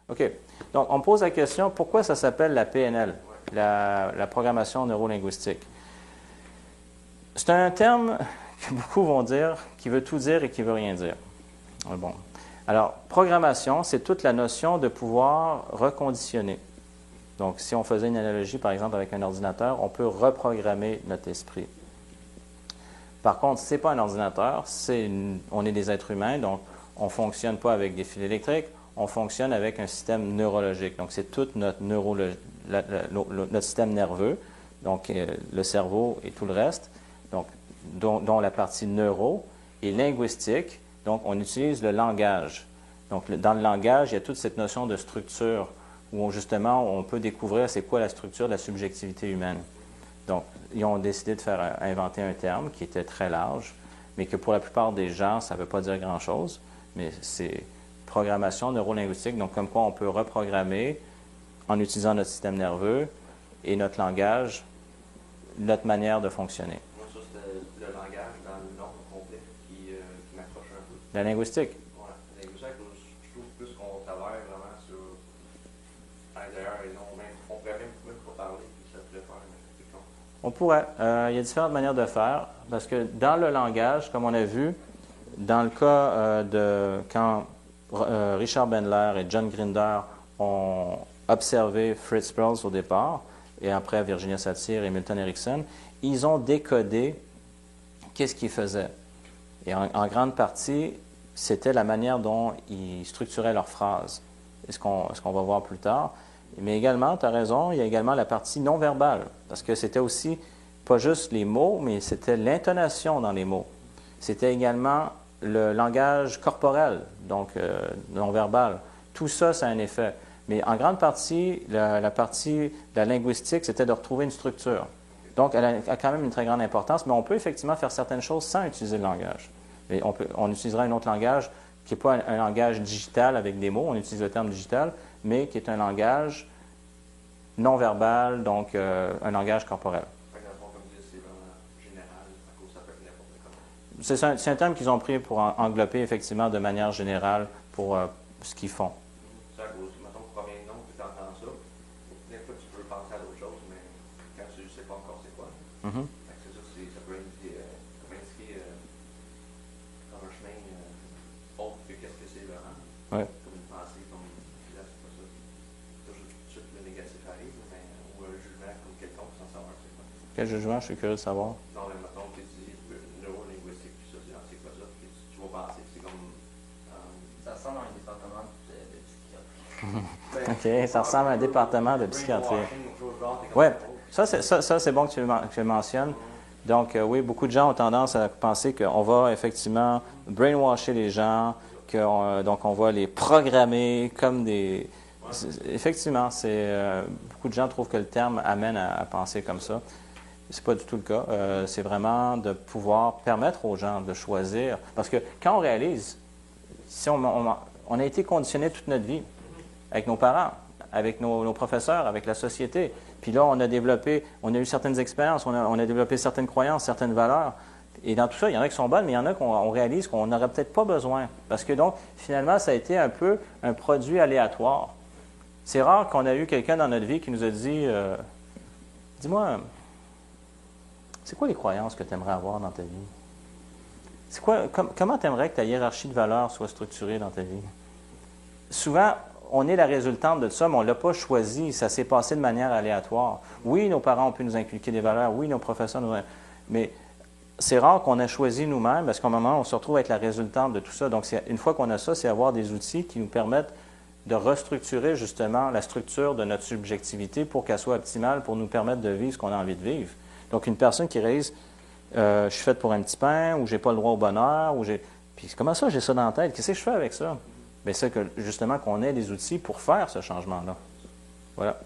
OK. Donc, on me pose la question, pourquoi ça s'appelle la PNL, la programmation neurolinguistique? C'est un terme que beaucoup vont dire, qui veut tout dire et qui veut rien dire. Bon. Alors, programmation, c'est toute la notion de pouvoir reconditionner. Donc, si on faisait une analogie, par exemple, avec un ordinateur, on peut reprogrammer notre esprit. Par contre, ce n'est pas un ordinateur, on est des êtres humains, donc on ne fonctionne pas avec des fils électriques, on fonctionne avec un système neurologique. Donc, c'est tout notre système nerveux, donc le cerveau et tout le reste, donc, dont la partie neuro et linguistique. Donc, on utilise le langage. Donc, dans le langage, il y a toute cette notion de structure où, justement, on peut découvrir c'est quoi la structure de la subjectivité humaine. Donc, ils ont décidé de inventer un terme qui était très large, mais que pour la plupart des gens, ça ne veut pas dire grand-chose, mais c'est programmation neurolinguistique, donc comme quoi on peut reprogrammer en utilisant notre système nerveux et notre langage, notre manière de fonctionner. Moi, ça, c'était le langage dans le nom complet qui m'accroche un peu. La linguistique. Oui, la linguistique, je trouve plus qu'on travaille vraiment sur l'intérieur et non, même, on pourrait même pas parler, puis ça pourrait faire quelque chose. On pourrait. Il y a différentes manières de faire, parce que dans le langage, comme on a vu, dans le cas de quand Richard Bandler et John Grinder ont observé Fritz Perls au départ, et après Virginia Satir et Milton Erickson, ils ont décodé qu'est-ce qu'ils faisaient. Et en grande partie, c'était la manière dont ils structuraient leurs phrases. C'est ce qu'on va voir plus tard. Mais également, tu as raison, il y a également la partie non verbale, parce que c'était aussi pas juste les mots, mais c'était l'intonation dans les mots. C'était également le langage corporel, donc non verbal. Tout ça, ça a un effet. Mais en grande partie, la partie de la linguistique, c'était de retrouver une structure. Donc, elle a quand même une très grande importance, mais on peut effectivement faire certaines choses sans utiliser le langage. Et on utilisera un autre langage qui n'est pas un langage digital avec des mots, on utilise le terme digital, mais qui est un langage non verbal, donc un langage corporel. C'est un terme qu'ils ont pris pour englober effectivement de manière générale pour ce qu'ils font. Ça, mettons, premier nom, tu entends ça. Des fois, tu peux penser à d'autres choses, mais quand tu ne sais pas encore c'est quoi. Mm-hmm. C'est ça, ça peut indiquer comme un chemin autre que qu'est-ce que c'est vraiment. Ouais. Comme une pensée, comme là, c'est pas ça. Toujours tout de suite le négatif arrive, mais, ou un jugement comme quelconque sans savoir c'est quoi. Quel jugement, je suis curieux de savoir. Non, mais mettons que tu dis neurolinguistique, puis ça, c'est quoi ça, puis tu vas penser, c'est comme. Ça ressemble à un département de psychiatrie. OK, ça ressemble à un département de psychiatrie. Oui, ça c'est bon que tu le mentionnes. Donc, oui, beaucoup de gens ont tendance à penser qu'on va effectivement brainwasher les gens, donc on va les programmer comme des... Effectivement, beaucoup de gens trouvent que le terme amène à penser comme ça. C'est pas du tout le cas. C'est vraiment de pouvoir permettre aux gens de choisir. Parce que quand on réalise, si on a été conditionné toute notre vie avec nos parents, avec nos professeurs, avec la société. Puis là, on a eu certaines expériences, on a développé certaines croyances, certaines valeurs. Et dans tout ça, il y en a qui sont bonnes, mais il y en a qu'on réalise qu'on n'aurait peut-être pas besoin. Parce que donc, finalement, ça a été un peu un produit aléatoire. C'est rare qu'on a eu quelqu'un dans notre vie qui nous a dit dis-moi, c'est quoi les croyances que tu aimerais avoir dans ta vie? Comment tu aimerais que ta hiérarchie de valeurs soit structurée dans ta vie? Souvent, on est la résultante de ça, mais on ne l'a pas choisi. Ça s'est passé de manière aléatoire. Oui, nos parents ont pu nous inculquer des valeurs. Oui, nos professeurs mais c'est rare qu'on ait choisi nous-mêmes parce qu'à un moment, on se retrouve à être la résultante de tout ça. Donc, une fois qu'on a ça, c'est avoir des outils qui nous permettent de restructurer justement la structure de notre subjectivité pour qu'elle soit optimale, pour nous permettre de vivre ce qu'on a envie de vivre. Donc, une personne qui réalise je suis faite pour un petit pain, ou j'ai pas le droit au bonheur, puis comment ça, j'ai ça dans la tête? Qu'est-ce que je fais avec ça? Bien, c'est que justement qu'on ait des outils pour faire ce changement-là. Voilà.